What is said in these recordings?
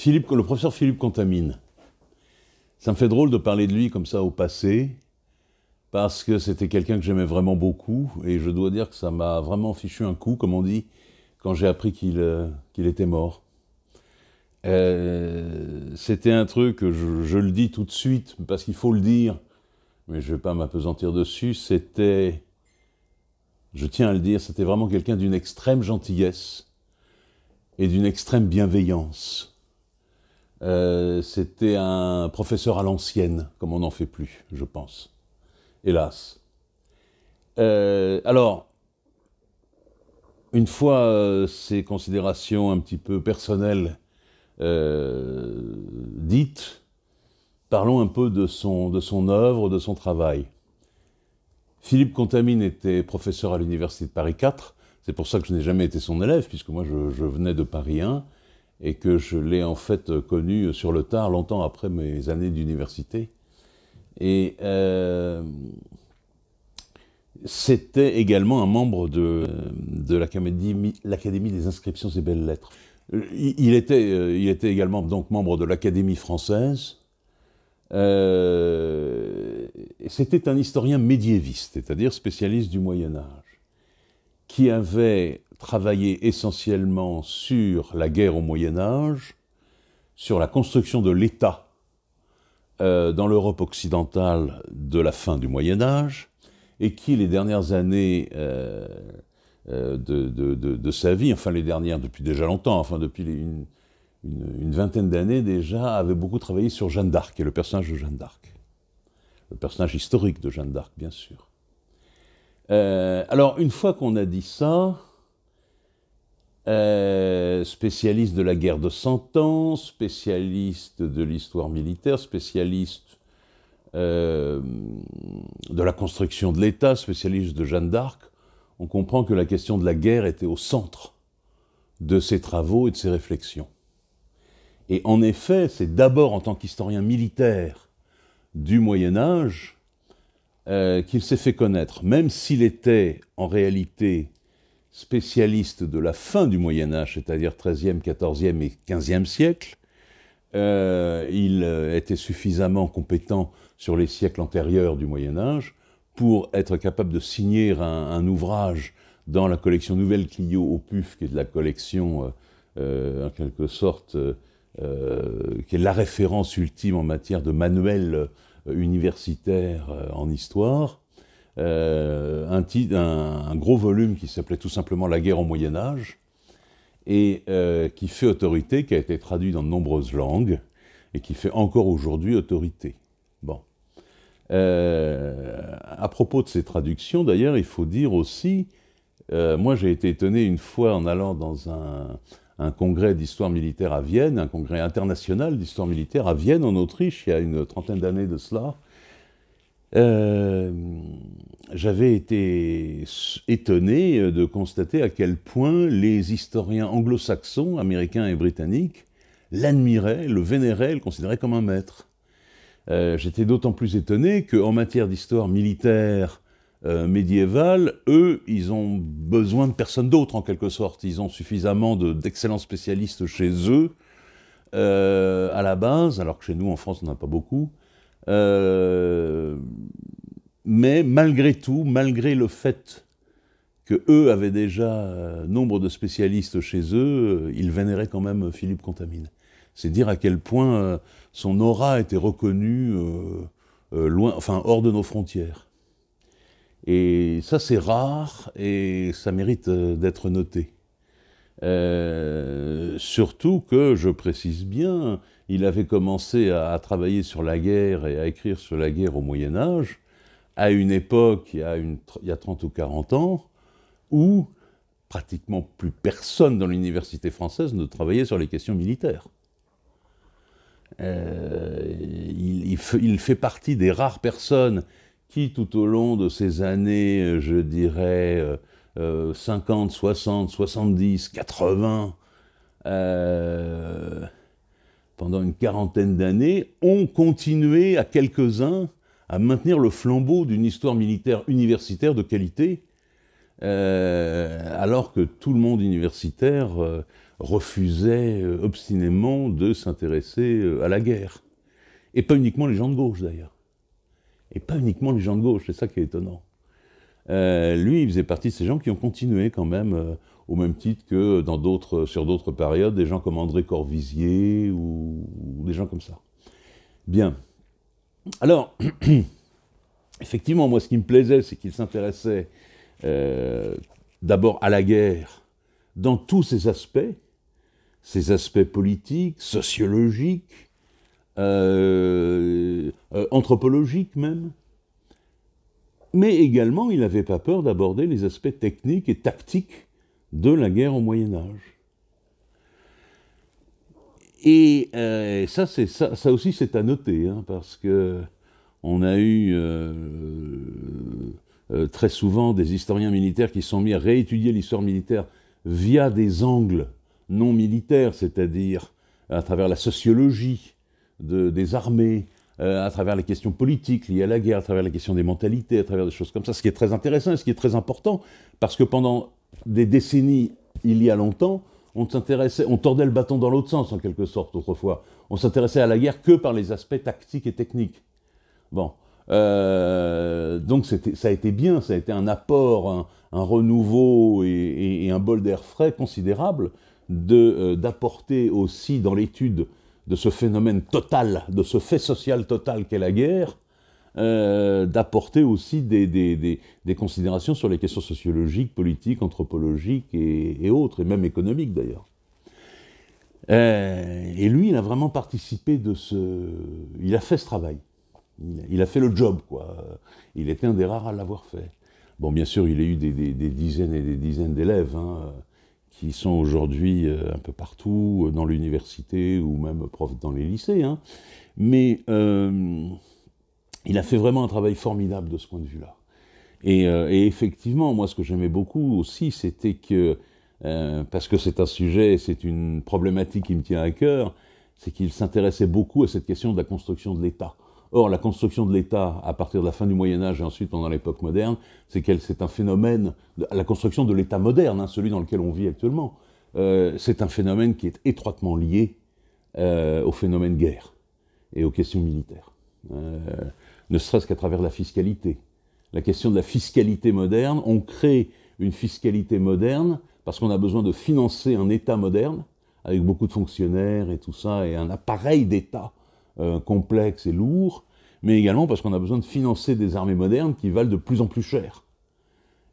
Le professeur Philippe Contamine. Ça me fait drôle de parler de lui comme ça au passé, parce que c'était quelqu'un que j'aimais vraiment beaucoup, et je dois dire que ça m'a vraiment fichu un coup, comme on dit, quand j'ai appris qu'il était mort. C'était un truc, je le dis tout de suite, parce qu'il faut le dire, mais je ne vais pas m'appesantir dessus, c'était, je tiens à le dire, c'était vraiment quelqu'un d'une extrême gentillesse et d'une extrême bienveillance. C'était un professeur à l'ancienne, comme on n'en fait plus, je pense. Hélas. Alors, une fois ces considérations un petit peu personnelles dites, parlons un peu de son œuvre, de son travail. Philippe Contamine était professeur à l'université de Paris 4, c'est pour ça que je n'ai jamais été son élève, puisque moi je venais de Paris 1, et que je l'ai en fait connu sur le tard, longtemps après mes années d'université. Et c'était également un membre de l'Académie des inscriptions et belles-lettres. Il était également donc membre de l'Académie française. C'était un historien médiéviste, c'est-à-dire spécialiste du Moyen-Âge, qui avait travaillé essentiellement sur la guerre au Moyen-Âge, sur la construction de l'État dans l'Europe occidentale de la fin du Moyen-Âge, et qui, les dernières années de sa vie, enfin les dernières depuis déjà longtemps, enfin depuis une vingtaine d'années déjà, avait beaucoup travaillé sur Jeanne d'Arc et le personnage de Jeanne d'Arc. Le personnage historique de Jeanne d'Arc, bien sûr. Alors, une fois qu'on a dit ça, spécialiste de la guerre de 100 ans, spécialiste de l'histoire militaire, spécialiste de la construction de l'État, spécialiste de Jeanne d'Arc, on comprend que la question de la guerre était au centre de ses travaux et de ses réflexions. Et en effet, c'est d'abord en tant qu'historien militaire du Moyen-Âge qu'il s'est fait connaître, même s'il était en réalité spécialiste de la fin du Moyen-Âge, c'est-à-dire XIIIe, XIVe et XVe siècle. Il était suffisamment compétent sur les siècles antérieurs du Moyen-Âge pour être capable de signer un ouvrage dans la collection Nouvelle Clio au PUF, qui est de la collection, en quelque sorte, qui est la référence ultime en matière de manuels universitaires en histoire. Un gros volume qui s'appelait tout simplement La guerre au Moyen-Âge, et qui fait autorité, qui a été traduit dans de nombreuses langues, et qui fait encore aujourd'hui autorité. Bon. À propos de ces traductions, d'ailleurs, il faut dire aussi, moi j'ai été étonné une fois en allant dans un congrès d'histoire militaire à Vienne, un congrès international d'histoire militaire à Vienne, en Autriche, il y a une trentaine d'années de cela. J'avais été étonné de constater à quel point les historiens anglo-saxons, américains et britanniques, l'admiraient, le vénéraient, le considéraient comme un maître. J'étais d'autant plus étonné qu'en matière d'histoire militaire médiévale, eux, ils ont besoin de personne d'autre en quelque sorte. Ils ont suffisamment d'excellents spécialistes chez eux, à la base, alors que chez nous en France on n'en a pas beaucoup. Mais malgré tout, malgré le fait qu'eux avaient déjà nombre de spécialistes chez eux, ils vénéraient quand même Philippe Contamine. C'est dire à quel point son aura était reconnue loin, enfin hors de nos frontières. Et ça c'est rare et ça mérite d'être noté. Surtout que, je précise bien, il avait commencé à travailler sur la guerre et à écrire sur la guerre au Moyen-Âge, à une époque, il y a 30 ou 40 ans, où pratiquement plus personne dans l'université française ne travaillait sur les questions militaires. Il fait partie des rares personnes qui, tout au long de ces années, je dirais, 50, 60, 70, 80, pendant une quarantaine d'années, ont continué à quelques-uns à maintenir le flambeau d'une histoire militaire universitaire de qualité, alors que tout le monde universitaire refusaient obstinément de s'intéresser à la guerre. Et pas uniquement les gens de gauche, d'ailleurs. Et pas uniquement les gens de gauche, c'est ça qui est étonnant. Lui, il faisait partie de ces gens qui ont continué quand même, au même titre que sur d'autres périodes, des gens comme André Corvisier ou des gens comme ça. Bien. Alors, effectivement, moi, ce qui me plaisait, c'est qu'il s'intéressait d'abord à la guerre dans tous ses aspects politiques, sociologiques, anthropologiques même. Mais également, il n'avait pas peur d'aborder les aspects techniques et tactiques de la guerre au Moyen-Âge. Et ça aussi, c'est à noter, hein, parce que on a eu très souvent des historiens militaires qui se sont mis à réétudier l'histoire militaire via des angles non militaires, c'est-à-dire à travers la sociologie des armées, à travers les questions politiques liées à la guerre, à travers la question des mentalités, à travers des choses comme ça, ce qui est très intéressant et ce qui est très important, parce que pendant des décennies, il y a longtemps, on tordait le bâton dans l'autre sens, en quelque sorte, autrefois. On s'intéressait à la guerre que par les aspects tactiques et techniques. Bon. Donc ça a été bien, ça a été un apport, un renouveau et un bol d'air frais considérable d'apporter aussi dans l'étude de ce phénomène total, de ce fait social total qu'est la guerre, d'apporter aussi des considérations sur les questions sociologiques, politiques, anthropologiques et autres, et même économiques d'ailleurs. Et lui, il a vraiment participé il a fait ce travail. Il a fait le job, quoi. Il était un des rares à l'avoir fait. Bon, bien sûr, il a eu des dizaines et des dizaines d'élèves, hein, qui sont aujourd'hui un peu partout, dans l'université ou même profs dans les lycées. Hein. Mais il a fait vraiment un travail formidable de ce point de vue-là. Et effectivement, moi, ce que j'aimais beaucoup aussi, c'était que, parce que c'est un sujet, c'est une problématique qui me tient à cœur, c'est qu'il s'intéressait beaucoup à cette question de la construction de l'État. Or, la construction de l'État, à partir de la fin du Moyen-Âge et ensuite pendant l'époque moderne, c'est un phénomène, la construction de l'État moderne, hein, celui dans lequel on vit actuellement, c'est un phénomène qui est étroitement lié au phénomène guerre et aux questions militaires. Ne serait-ce qu'à travers la fiscalité. La question de la fiscalité moderne, on crée une fiscalité moderne parce qu'on a besoin de financer un État moderne, avec beaucoup de fonctionnaires et tout ça, et un appareil d'État complexe et lourd, mais également parce qu'on a besoin de financer des armées modernes qui valent de plus en plus cher,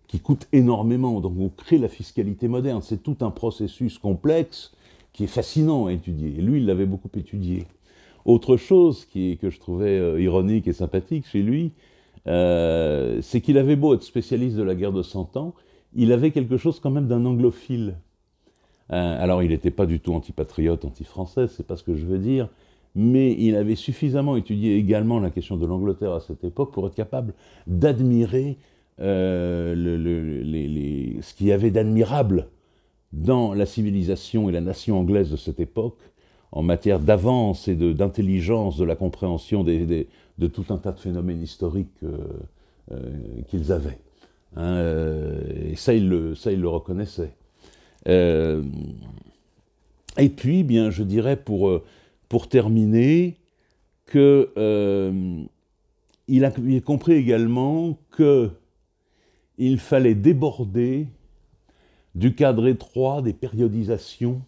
qui coûtent énormément. Donc on crée la fiscalité moderne. C'est tout un processus complexe qui est fascinant à étudier. Et lui, il l'avait beaucoup étudié. Autre chose que je trouvais ironique et sympathique chez lui, c'est qu'il avait beau être spécialiste de la guerre de 100 ans, il avait quelque chose quand même d'un anglophile. Alors il n'était pas du tout antipatriote, anti-français, c'est pas ce que je veux dire, mais il avait suffisamment étudié également la question de l'Angleterre à cette époque pour être capable d'admirer ce qu'il y avait d'admirable dans la civilisation et la nation anglaise de cette époque, en matière d'avance et d'intelligence, de la compréhension de tout un tas de phénomènes historiques qu'ils avaient. Hein, et ça, il le reconnaissait. Et puis, bien, je dirais, pour terminer, qu'il a compris également qu'il fallait déborder du cadre étroit des périodisations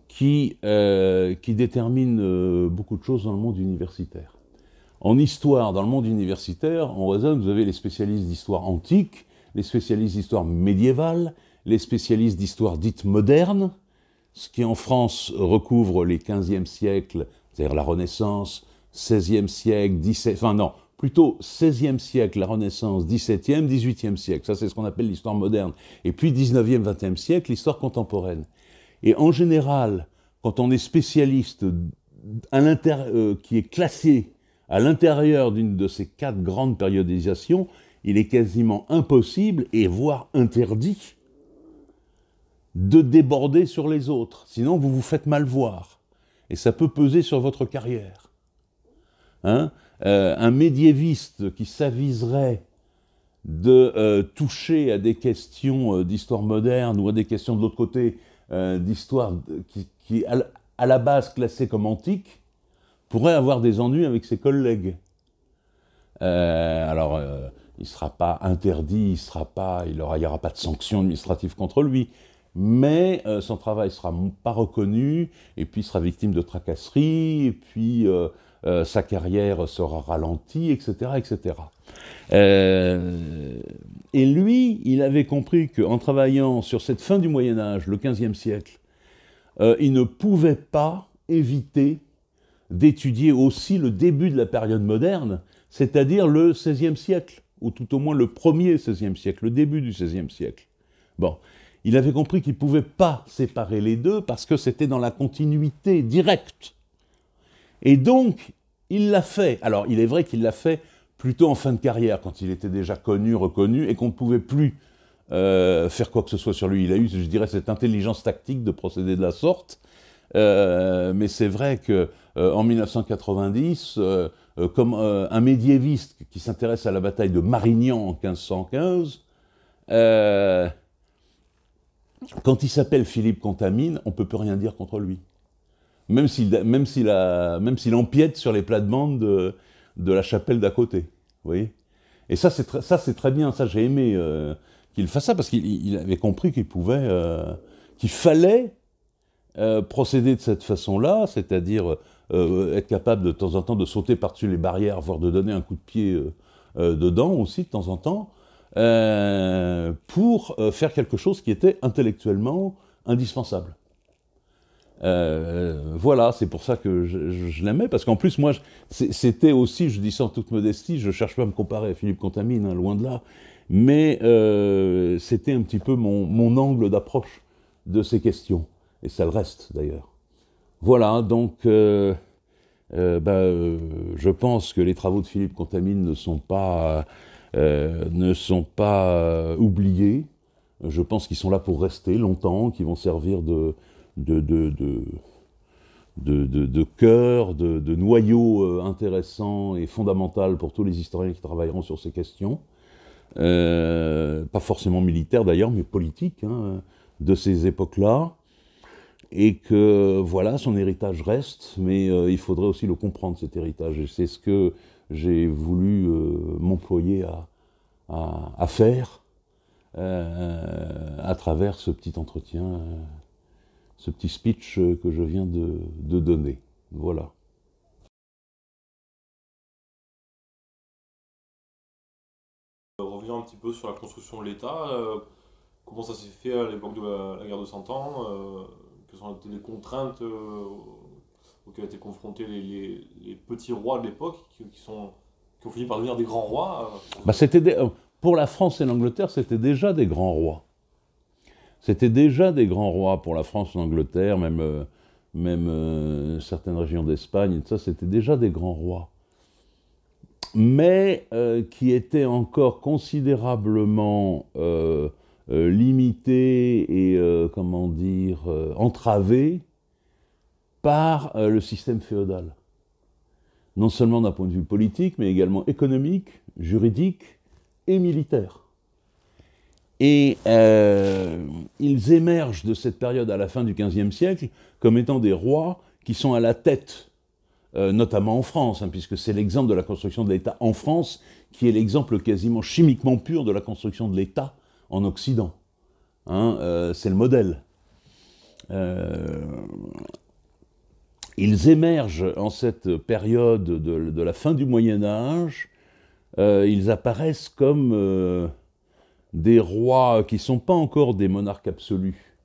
qui déterminent beaucoup de choses dans le monde universitaire. En histoire, dans le monde universitaire, on raisonne, vous avez les spécialistes d'histoire antique, les spécialistes d'histoire médiévale, les spécialistes d'histoire dite moderne, ce qui en France recouvre les 15e siècle, c'est-à-dire la Renaissance, 16e siècle, plutôt 16e siècle, la Renaissance, 17e, 18e siècle, ça c'est ce qu'on appelle l'histoire moderne, et puis 19e, 20e siècle, l'histoire contemporaine. Et en général, quand on est spécialiste qui est classé à l'intérieur d'une de ces 4 grandes périodisations, il est quasiment impossible, et voire interdit, de déborder sur les autres. Sinon, vous vous faites mal voir. Et ça peut peser sur votre carrière. Hein? Un médiéviste qui s'aviserait de toucher à des questions d'histoire moderne ou à des questions de l'autre côté d'histoire qui à la base classée comme antique, pourrait avoir des ennuis avec ses collègues. Alors, il ne sera pas interdit, il n'y aura pas de sanctions administratives contre lui, mais son travail ne sera pas reconnu, et puis il sera victime de tracasseries, et puis sa carrière sera ralentie, etc. etc. Et lui, il avait compris qu'en travaillant sur cette fin du Moyen-Âge, le XVe siècle, il ne pouvait pas éviter d'étudier aussi le début de la période moderne, c'est-à-dire le XVIe siècle, ou tout au moins le premier XVIe siècle, le début du XVIe siècle. Bon, il avait compris qu'il ne pouvait pas séparer les deux parce que c'était dans la continuité directe. Et donc, il l'a fait. Alors, il est vrai qu'il l'a fait plutôt en fin de carrière, quand il était déjà connu, reconnu, et qu'on ne pouvait plus faire quoi que ce soit sur lui. Il a eu, je dirais, cette intelligence tactique de procéder de la sorte. Mais c'est vrai qu'en 1990, comme un médiéviste qui s'intéresse à la bataille de Marignan en 1515, quand il s'appelle Philippe Contamine, on ne peut plus rien dire contre lui. Même s'il empiète sur les plates-bandes de la chapelle d'à côté. Vous voyez ? Et ça, c'est très bien. Ça, j'ai aimé qu'il fasse ça, parce qu'il avait compris qu'il fallait procéder de cette façon-là, c'est-à-dire être capable de temps en temps de sauter par-dessus les barrières, voire de donner un coup de pied dedans aussi, de temps en temps, pour faire quelque chose qui était intellectuellement indispensable. Voilà, c'est pour ça que je l'aimais, parce qu'en plus, moi, c'était aussi, je dis ça en toute modestie, je ne cherche pas à me comparer à Philippe Contamine, hein, loin de là, mais c'était un petit peu mon angle d'approche de ces questions, et ça le reste d'ailleurs. Voilà, donc je pense que les travaux de Philippe Contamine ne sont pas oubliés. Je pense qu'ils sont là pour rester longtemps, qu'ils vont servir de cœur, de noyau intéressant et fondamental pour tous les historiens qui travailleront sur ces questions. Pas forcément militaires d'ailleurs, mais politiques, hein, de ces époques-là. Et que, voilà, son héritage reste, mais il faudrait aussi le comprendre, cet héritage. Et c'est ce que j'ai voulu m'employer à faire à travers ce petit entretien, ce petit speech que je viens de donner. Voilà. Revenir un petit peu sur la construction de l'État, comment ça s'est fait à l'époque de la guerre de 100 ans, quelles ont été les contraintes auxquelles étaient confrontés les petits rois de l'époque qui ont fini par devenir des grands rois. Pour la France et l'Angleterre, c'était déjà des grands rois. C'était déjà des grands rois pour la France et l'Angleterre, même certaines régions d'Espagne, ça, c'était déjà des grands rois. Mais qui étaient encore considérablement limités et, entravés par le système féodal. Non seulement d'un point de vue politique, mais également économique, juridique et militaire. Et ils émergent de cette période à la fin du XVe siècle comme étant des rois qui sont à la tête, notamment en France, hein, puisque c'est l'exemple de la construction de l'État en France qui est l'exemple quasiment chimiquement pur de la construction de l'État en Occident. Hein, c'est le modèle. Ils émergent en cette période de la fin du Moyen-Âge, ils apparaissent comme des rois qui ne sont pas encore des monarques absolus,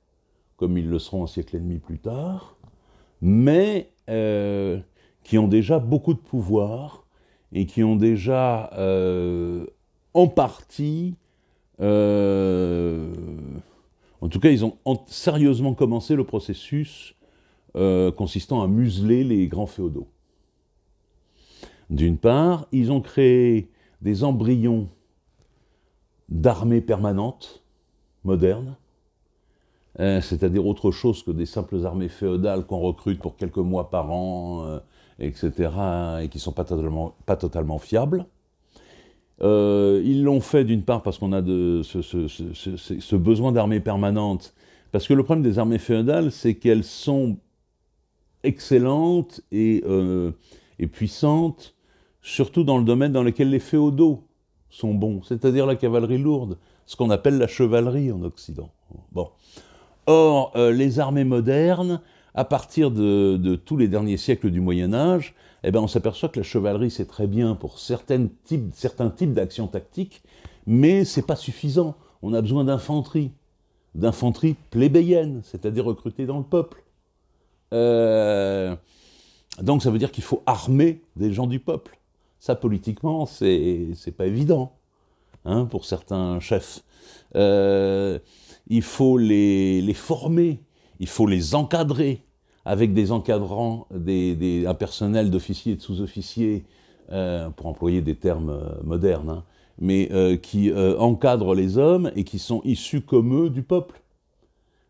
comme ils le seront un siècle et demi plus tard, mais qui ont déjà beaucoup de pouvoir et qui ont déjà, en partie, en tout cas, ils ont sérieusement commencé le processus consistant à museler les grands féodaux. D'une part, ils ont créé des embryons d'armées permanentes, modernes, c'est-à-dire autre chose que des simples armées féodales qu'on recrute pour quelques mois par an, etc., et qui ne sont pas totalement fiables. Ils l'ont fait d'une part parce qu'on a ce besoin d'armées permanentes, Parce que le problème des armées féodales, c'est qu'elles sont excellentes et puissantes, surtout dans le domaine dans lequel les féodaux sont bons, c'est-à-dire la cavalerie lourde, ce qu'on appelle la chevalerie en Occident. Bon. Or, les armées modernes, à partir de tous les derniers siècles du Moyen-Âge, eh ben, on s'aperçoit que la chevalerie, c'est très bien pour certains types d'actions tactiques, mais c'est pas suffisant. On a besoin d'infanterie plébéienne, c'est-à-dire recrutée dans le peuple. Donc ça veut dire qu'il faut armer des gens du peuple. Ça, politiquement, c'est pas évident, hein, pour certains chefs. Il faut les former, il faut les encadrer, avec des encadrants, un personnel d'officiers et de sous-officiers, pour employer des termes modernes, hein, mais qui encadrent les hommes et qui sont issus comme eux du peuple.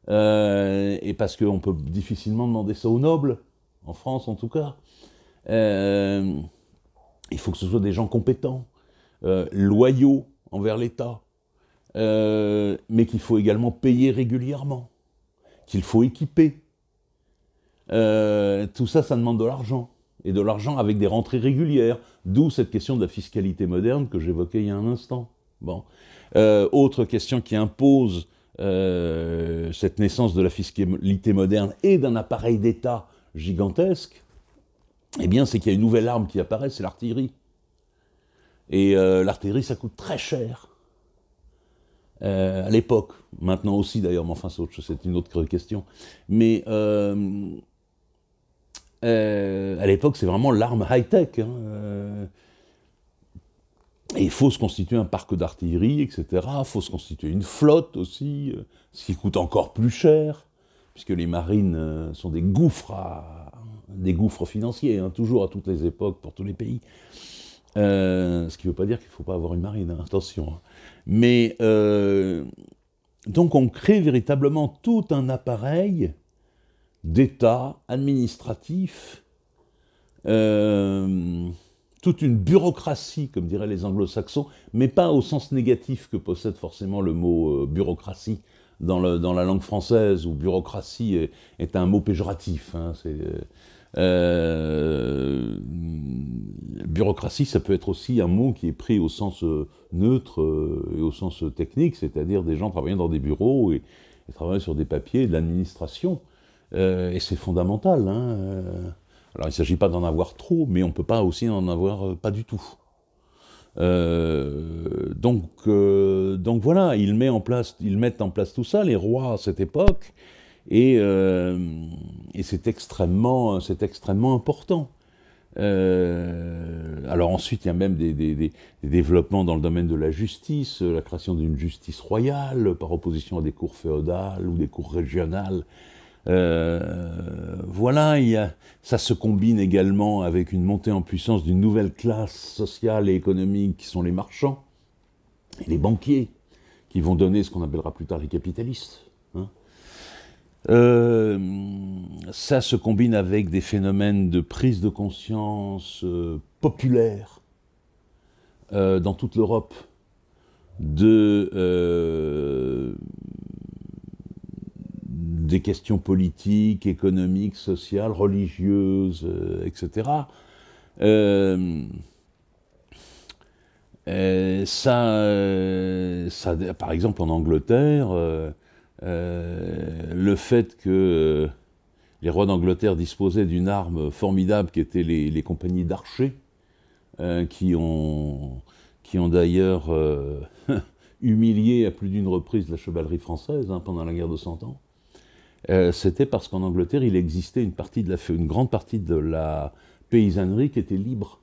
Et parce qu'on peut difficilement demander ça aux nobles, en France en tout cas. Il faut que ce soit des gens compétents, loyaux envers l'État, mais qu'il faut également payer régulièrement, qu'il faut équiper. Tout ça, ça demande de l'argent, et de l'argent avec des rentrées régulières, d'où cette question de la fiscalité moderne que j'évoquais il y a un instant. Bon. Autre question qui impose cette naissance de la fiscalité moderne et d'un appareil d'État gigantesque, eh bien, c'est qu'il y a une nouvelle arme qui apparaît, c'est l'artillerie. Et l'artillerie, ça coûte très cher. À l'époque, maintenant aussi d'ailleurs, mais enfin c'est une autre question. Mais à l'époque, c'est vraiment l'arme high-tech. Hein. Et il faut se constituer un parc d'artillerie, etc. Il faut se constituer une flotte aussi, ce qui coûte encore plus cher, puisque les marines sont des gouffres financiers, hein, toujours à toutes les époques, pour tous les pays. Ce qui ne veut pas dire qu'il ne faut pas avoir une marine, hein, attention. Hein. Mais donc on crée véritablement tout un appareil d'État administratif, toute une bureaucratie, comme diraient les anglo-saxons, mais pas au sens négatif que possède forcément le mot bureaucratie dans la langue française, où bureaucratie est un mot péjoratif. Hein, bureaucratie, ça peut être aussi un mot qui est pris au sens neutre et au sens technique, c'est-à-dire des gens travaillant dans des bureaux et travaillant sur des papiers, de l'administration. Et c'est fondamental. Hein. Alors il ne s'agit pas d'en avoir trop, mais on ne peut pas aussi en avoir pas du tout. Donc voilà, ils mettent en place tout ça, les rois à cette époque, et c'est extrêmement important. Alors ensuite, il y a même des développements dans le domaine de la justice, la création d'une justice royale, par opposition à des cours féodales ou des cours régionales. Voilà, ça se combine également avec une montée en puissance d'une nouvelle classe sociale et économique qui sont les marchands et les banquiers, qui vont donner ce qu'on appellera plus tard les capitalistes. Hein. Ça se combine avec des phénomènes de prise de conscience populaire dans toute l'Europe des questions politiques, économiques, sociales, religieuses, etc. Par exemple, en Angleterre, le fait que les rois d'Angleterre disposaient d'une arme formidable qui était les compagnies d'archers, qui ont d'ailleurs humilié à plus d'une reprise la chevalerie française, hein, pendant la guerre de 100 ans. C'était parce qu'en Angleterre, il existait une grande partie de la paysannerie qui était libre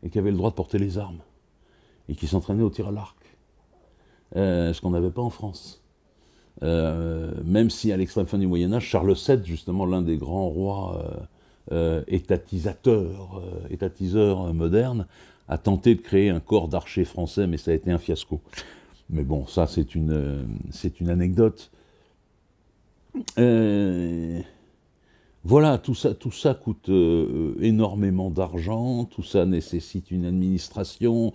et qui avait le droit de porter les armes et qui s'entraînait au tir à l'arc, ce qu'on n'avait pas en France. Même si à l'extrême fin du Moyen-Âge, Charles VII, justement l'un des grands rois étatiseurs modernes, a tenté de créer un corps d'archers français, mais ça a été un fiasco. Mais bon, ça c'est une anecdote. Voilà, tout ça coûte énormément d'argent, tout ça nécessite une administration.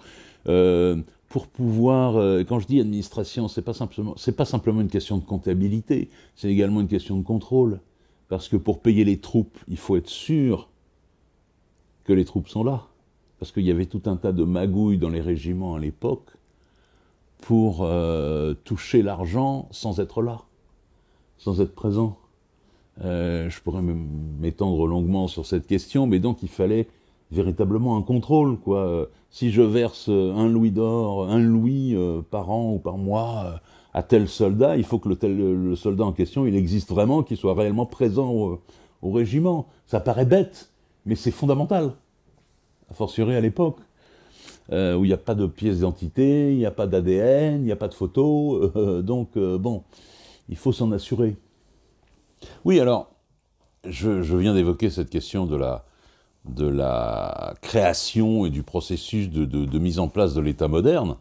pour pouvoir, quand je dis administration, c'est pas simplement une question de comptabilité, c'est également une question de contrôle. Parce que pour payer les troupes, il faut être sûr que les troupes sont là. Parce qu'il y avait tout un tas de magouilles dans les régiments à l'époque pour toucher l'argent sans être là, sans être présent. Je pourrais m'étendre longuement sur cette question, mais donc il fallait véritablement un contrôle, quoi. Si je verse 1 louis d'or, 1 louis par an ou par mois à tel soldat, il faut que le soldat en question, il existe vraiment, qu'il soit réellement présent au régiment. Ça paraît bête, mais c'est fondamental, a fortiori à l'époque, où il n'y a pas de pièce d'identité, il n'y a pas d'ADN, il n'y a pas de photo, donc bon, il faut s'en assurer. Oui, alors, je viens d'évoquer cette question de la création et du processus de mise en place de l'État moderne,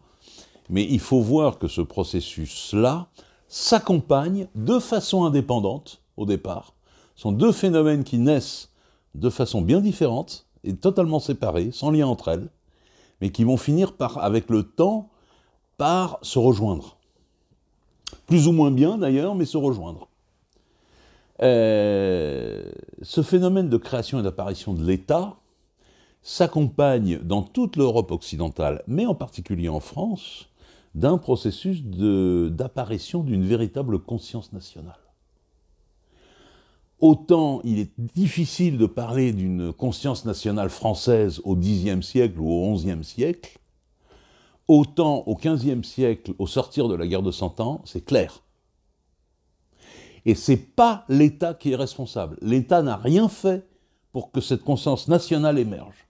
mais il faut voir que ce processus-là s'accompagne de façon indépendante, au départ. Ce sont deux phénomènes qui naissent de façon bien différente et totalement séparées, sans lien entre elles, mais qui vont finir avec le temps, par se rejoindre. Plus ou moins bien d'ailleurs, mais se rejoindre. Ce phénomène de création et d'apparition de l'État s'accompagne dans toute l'Europe occidentale, mais en particulier en France, d'un processus d'apparition d'une véritable conscience nationale. Autant il est difficile de parler d'une conscience nationale française au Xe siècle ou au XIe siècle, autant au XVe siècle, au sortir de la guerre de Cent Ans, c'est clair. Et c'est pas l'État qui est responsable. L'État n'a rien fait pour que cette conscience nationale émerge.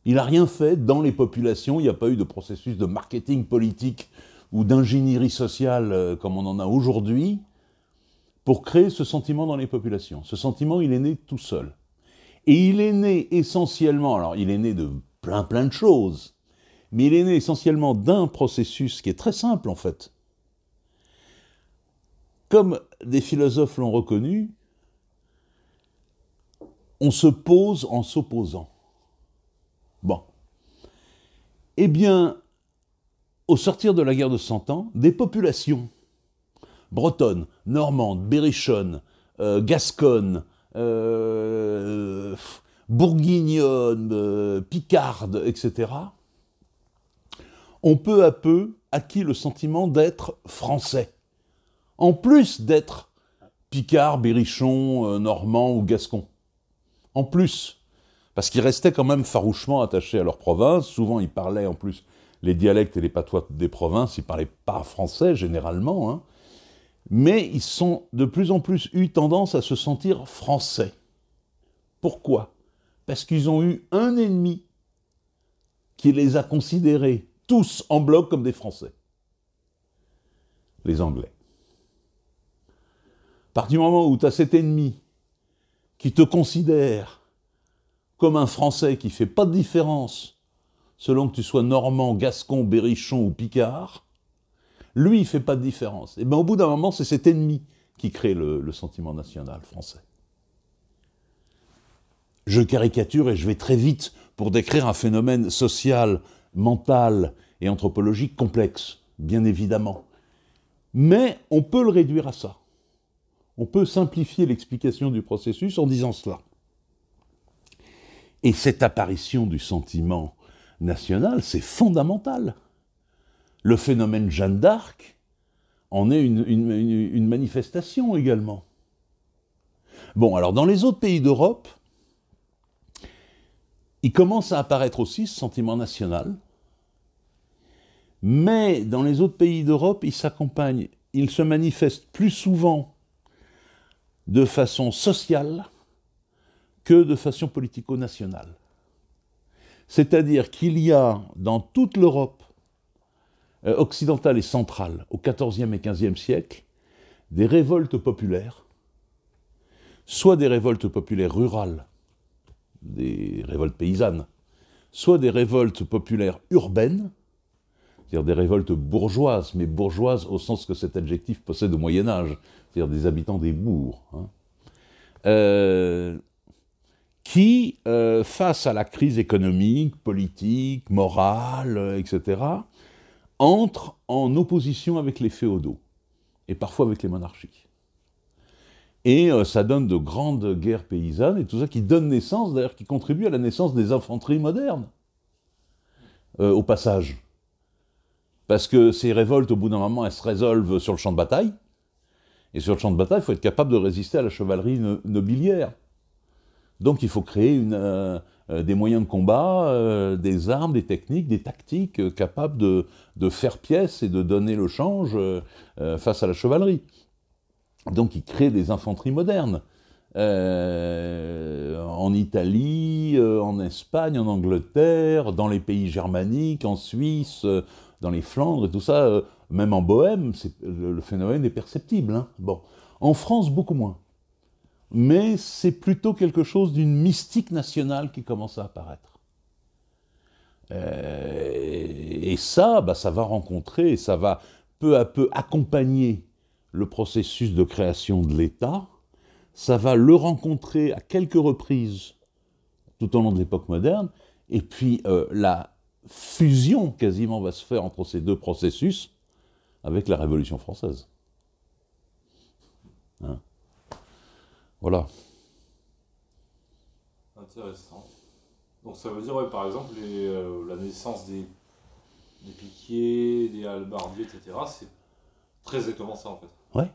Il n'a rien fait dans les populations, il n'y a pas eu de processus de marketing politique ou d'ingénierie sociale comme on en a aujourd'hui pour créer ce sentiment dans les populations. Ce sentiment, il est né tout seul. Et il est né essentiellement, alors il est né de plein de choses, mais il est né essentiellement d'un processus qui est très simple en fait. Comme des philosophes l'ont reconnu, on se pose en s'opposant. Bon. Eh bien, au sortir de la guerre de Cent Ans, des populations bretonnes, normandes, berrichonnes, gasconnes, bourguignonnes, picardes, etc., ont peu à peu acquis le sentiment d'être français. En plus d'être picard, berrichon, normand ou gascon. En plus. Parce qu'ils restaient quand même farouchement attachés à leur province. Souvent, ils parlaient en plus les dialectes et les patois des provinces. Ils ne parlaient pas français, généralement. Hein. Mais ils ont de plus en plus eu tendance à se sentir français. Pourquoi ? Parce qu'ils ont eu un ennemi qui les a considérés tous en bloc comme des Français. Les Anglais. À partir du moment où tu as cet ennemi qui te considère comme un Français qui ne fait pas de différence selon que tu sois normand, gascon, berrichon ou picard, lui, il ne fait pas de différence. Et bien au bout d'un moment, c'est cet ennemi qui crée le sentiment national français. Je caricature et je vais très vite pour décrire un phénomène social, mental et anthropologique complexe, bien évidemment. Mais on peut le réduire à ça. On peut simplifier l'explication du processus en disant cela. Et cette apparition du sentiment national, c'est fondamental. Le phénomène Jeanne d'Arc en est une manifestation également. Bon, alors dans les autres pays d'Europe, il commence à apparaître aussi ce sentiment national, mais dans les autres pays d'Europe, il se manifeste plus souvent de façon sociale que de façon politico-nationale. C'est-à-dire qu'il y a dans toute l'Europe occidentale et centrale, au XIVe et XVe siècle, des révoltes populaires, soit des révoltes populaires rurales, des révoltes paysannes, soit des révoltes populaires urbaines, c'est-à-dire des révoltes bourgeoises, mais bourgeoises au sens que cet adjectif possède au Moyen-Âge, c'est-à-dire des habitants des bourgs, hein, qui, face à la crise économique, politique, morale, etc., entre en opposition avec les féodaux, et parfois avec les monarchies. Et ça donne de grandes guerres paysannes, et tout ça qui donne naissance, d'ailleurs, qui contribue à la naissance des infanteries modernes, au passage. Parce que ces révoltes, au bout d'un moment, elles se résolvent sur le champ de bataille, et sur le champ de bataille, il faut être capable de résister à la chevalerie nobiliaire. Donc il faut créer des moyens de combat, des armes, des techniques, des tactiques capables de faire pièce et de donner le change face à la chevalerie. Donc il crée des infanteries modernes. En Italie, en Espagne, en Angleterre, dans les pays germaniques, en Suisse, dans les Flandres et tout ça, même en Bohème, le phénomène est perceptible. Hein. Bon. En France, beaucoup moins. Mais c'est plutôt quelque chose d'une mystique nationale qui commence à apparaître. Et ça, ça va rencontrer, ça va peu à peu accompagner le processus de création de l'État, ça va le rencontrer à quelques reprises tout au long de l'époque moderne, et puis la fusion quasiment va se faire entre ces deux processus avec la Révolution française. Hein? Voilà. Intéressant. Donc ça veut dire, ouais, par exemple, la naissance des piquiers, des hallebardiers, etc., c'est très exactement ça, en fait. Ouais.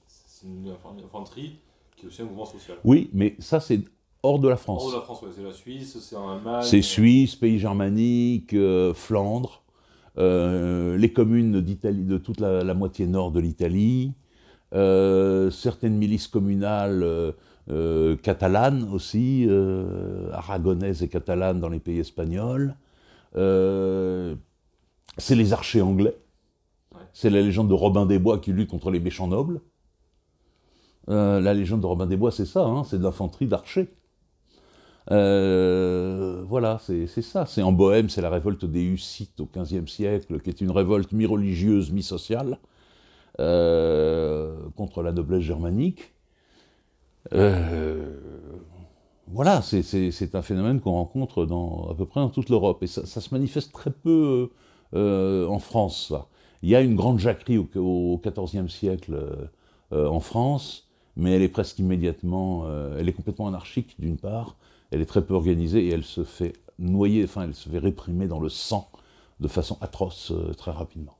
C'est une infanterie qui est aussi un mouvement social. Oui, mais ça, c'est hors de la France. Hors de la France, ouais. C'est la Suisse, c'est en Allemagne. C'est Suisse, pays germaniques, Flandre, les communes d'Italie, de toute la moitié nord de l'Italie, certaines milices communales catalanes aussi, aragonaises et catalanes dans les pays espagnols. C'est les archers anglais. Ouais. C'est la légende de Robin des Bois qui lutte contre les méchants nobles. La légende de Robin des Bois, c'est ça, hein, c'est de l'infanterie d'archers. Voilà, c'est ça. C'est en Bohème, c'est la révolte des Hussites au XVe siècle, qui est une révolte mi-religieuse, mi-sociale, contre la noblesse germanique. Voilà, c'est un phénomène qu'on rencontre à peu près dans toute l'Europe. Et ça se manifeste très peu en France, ça. Il y a une grande jacquerie au XIVe siècle en France, mais elle est presque immédiatement... elle est complètement anarchique, d'une part. Elle est très peu organisée et elle se fait noyer, enfin, elle se fait réprimer dans le sang de façon atroce très rapidement.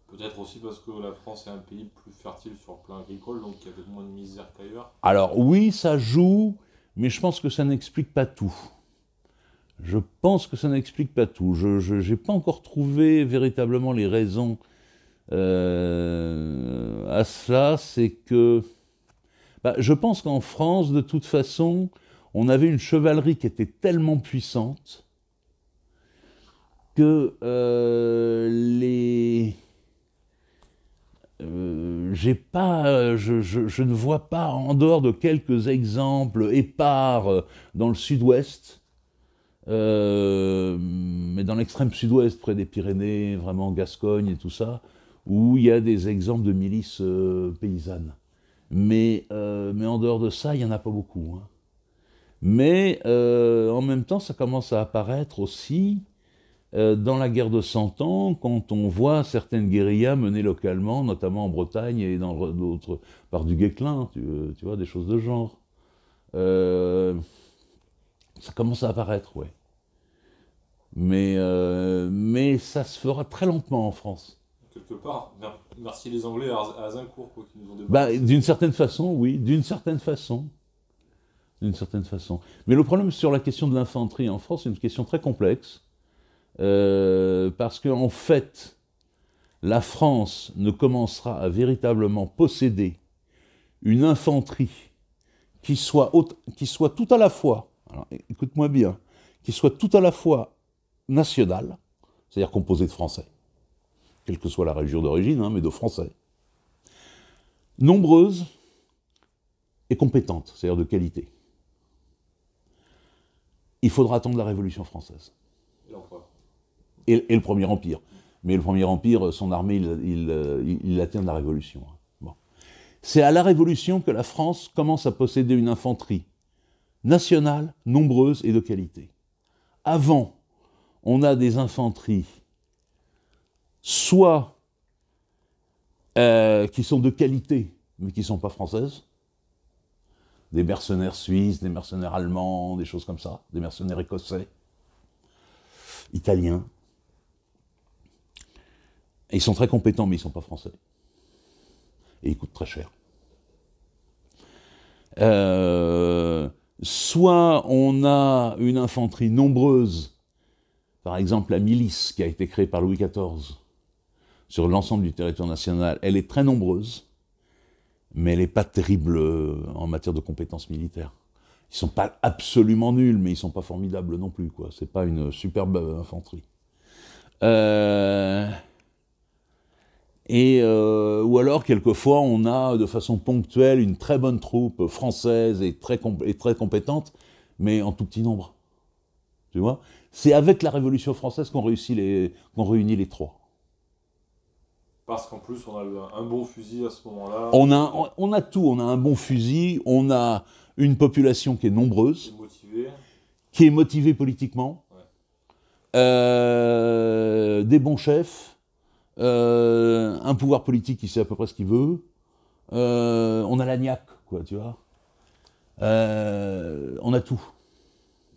Peut-être aussi parce que la France est un pays plus fertile sur le plan agricole, donc il y a peut-être moins de misère qu'ailleurs. Alors oui, ça joue, mais je pense que ça n'explique pas tout. Je pense que ça n'explique pas tout. Je n'ai pas encore trouvé véritablement les raisons à cela. C'est que... je pense qu'en France, de toute façon, on avait une chevalerie qui était tellement puissante que je ne vois pas, en dehors de quelques exemples épars dans le sud-ouest, mais dans l'extrême sud-ouest, près des Pyrénées, vraiment Gascogne et tout ça, où il y a des exemples de milices paysannes. Mais en dehors de ça, il n'y en a pas beaucoup. Hein. Mais en même temps, ça commence à apparaître aussi dans la guerre de 100 ans, quand on voit certaines guérillas menées localement, notamment en Bretagne et dans d'autres, par du Guesclin, tu vois, des choses de genre. Ça commence à apparaître, ouais. Mais ça se fera très lentement en France. Quelque part, merci les Anglais à Azincourt, quoi, qui nous ont débarqué. D'une certaine façon, oui, d'une certaine façon. D'une certaine façon. Mais le problème sur la question de l'infanterie en France, c'est une question très complexe, parce qu'en fait, la France ne commencera à véritablement posséder une infanterie qui soit tout à la fois, alors écoute-moi bien, qui soit tout à la fois nationale, c'est-à-dire composée de Français, quelle que soit la région d'origine, hein, mais de Français, nombreuse et compétente, c'est-à-dire de qualité. Il faudra attendre la Révolution française. Et le Premier Empire. Mais le Premier Empire, son armée, il atteint de la Révolution. Bon. C'est à la Révolution que la France commence à posséder une infanterie nationales, nombreuses et de qualité. Avant, on a des infanteries, soit qui sont de qualité, mais qui ne sont pas françaises, des mercenaires suisses, des mercenaires allemands, des choses comme ça, des mercenaires écossais, italiens. Et ils sont très compétents, mais ils ne sont pas français. Et ils coûtent très cher. Soit on a une infanterie nombreuse, par exemple la milice qui a été créée par Louis XIV sur l'ensemble du territoire national, elle est très nombreuse, mais elle n'est pas terrible en matière de compétences militaires. Ils ne sont pas absolument nuls, mais ils ne sont pas formidables non plus, quoi. Ce n'est pas une superbe infanterie. Ou alors, quelquefois, on a de façon ponctuelle une très bonne troupe française et très compétente, mais en tout petit nombre. Tu vois ? C'est avec la Révolution française qu'on réunit les trois. Parce qu'en plus, on a un bon fusil à ce moment-là. On a tout. On a un bon fusil, on a une population qui est nombreuse, qui est motivée politiquement, des bons chefs, un pouvoir politique qui sait à peu près ce qu'il veut, on a la niaque, quoi, tu vois. On a tout.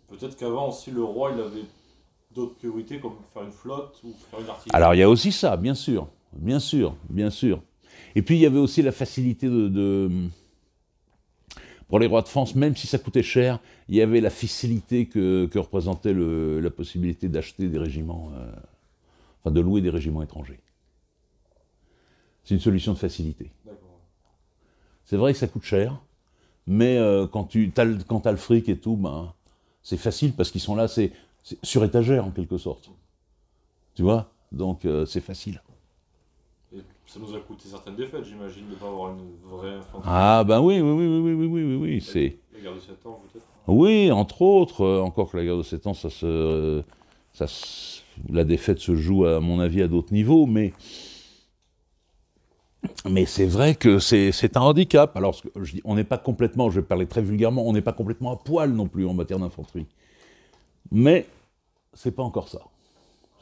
Peut-être qu'avant aussi, le roi, il avait d'autres priorités, comme faire une flotte ou faire une artillerie. Alors, il y a aussi ça, bien sûr. Bien sûr, bien sûr. Et puis, il y avait aussi la facilité pour les rois de France, même si ça coûtait cher, il y avait la facilité que représentait la possibilité d'acheter des régiments, enfin de louer des régiments étrangers. C'est une solution de facilité. C'est vrai que ça coûte cher, mais quand t'as le fric et tout, ben, c'est facile parce qu'ils sont là, c'est sur étagère en quelque sorte. Tu vois ? Donc c'est facile. Et ça nous a coûté certaines défaites, j'imagine, de ne pas avoir une vraie infanterie. Ah ben oui, c'est... La guerre de 7 ans, peut-être. Oui, entre autres, encore que la guerre de 7 ans, la défaite se joue, à mon avis, à d'autres niveaux, mais c'est vrai que c'est un handicap. Alors, je dis, on n'est pas complètement, je vais parler très vulgairement, on n'est pas complètement à poil non plus en matière d'infanterie. Mais c'est pas encore ça.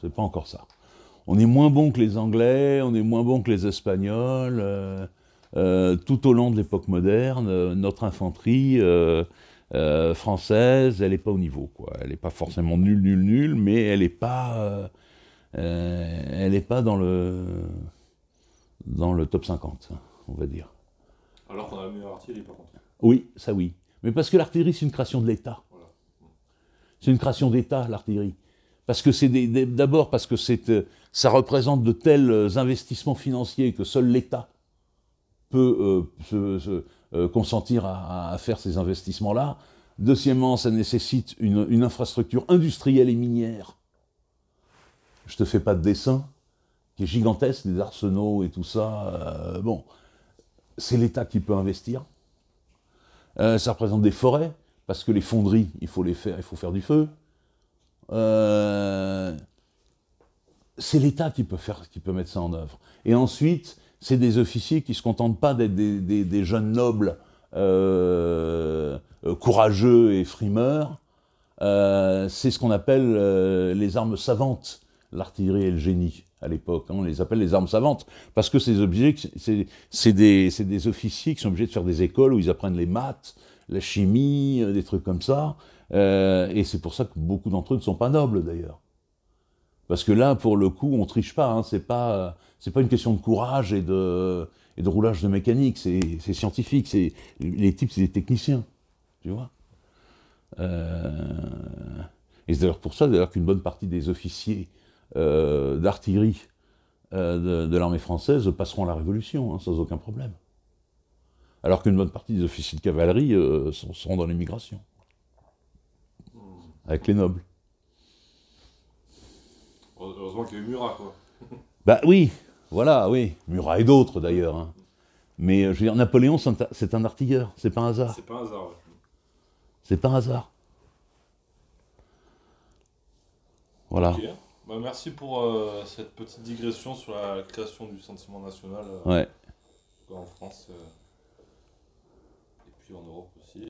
C'est pas encore ça. On est moins bon que les Anglais, on est moins bon que les Espagnols. Tout au long de l'époque moderne, notre infanterie française, elle n'est pas au niveau, quoi. Elle n'est pas forcément nulle, mais elle n'est pas dans le top 50, on va dire. Alors qu'on a la meilleure artillerie, par contre. Oui, ça oui. Mais parce que l'artillerie, c'est une création de l'État. Voilà. C'est une création d'État, l'artillerie. Parce que d'abord parce que ça représente de tels investissements financiers que seul l'État peut consentir à faire ces investissements-là. Deuxièmement, ça nécessite une infrastructure industrielle et minière. Je te fais pas de dessin, qui est gigantesque, des arsenaux et tout ça. Bon, c'est l'État qui peut investir. Ça représente des forêts, parce que les fonderies, il faut faire du feu. C'est l'État qui peut mettre ça en œuvre. Et ensuite, c'est des officiers qui ne se contentent pas d'être des jeunes nobles courageux et frimeurs. C'est ce qu'on appelle les armes savantes, l'artillerie et le génie à l'époque. On les appelle les armes savantes, parce que c'est des officiers qui sont obligés de faire des écoles où ils apprennent les maths, la chimie, des trucs comme ça. Et c'est pour ça que beaucoup d'entre eux ne sont pas nobles, d'ailleurs. Parce que là, pour le coup, on triche pas. Hein, c'est pas une question de courage et de roulage de mécanique. C'est scientifique. Les types, c'est des techniciens. Tu vois. Et c'est d'ailleurs pour ça qu'une bonne partie des officiers d'artillerie de l'armée française passeront à la Révolution, hein, sans aucun problème. Alors qu'une bonne partie des officiers de cavalerie seront dans l'émigration. Avec les nobles. Heureusement qu'il y a eu Murat, quoi. Bah oui, voilà, oui. Murat et d'autres, d'ailleurs. Hein. Mais, je veux dire, Napoléon, c'est un artilleur. C'est pas un hasard. C'est pas un hasard, ouais. C'est pas un hasard. Voilà. Ok. Bah, merci pour cette petite digression sur la création du sentiment national ouais. en France et puis en Europe aussi.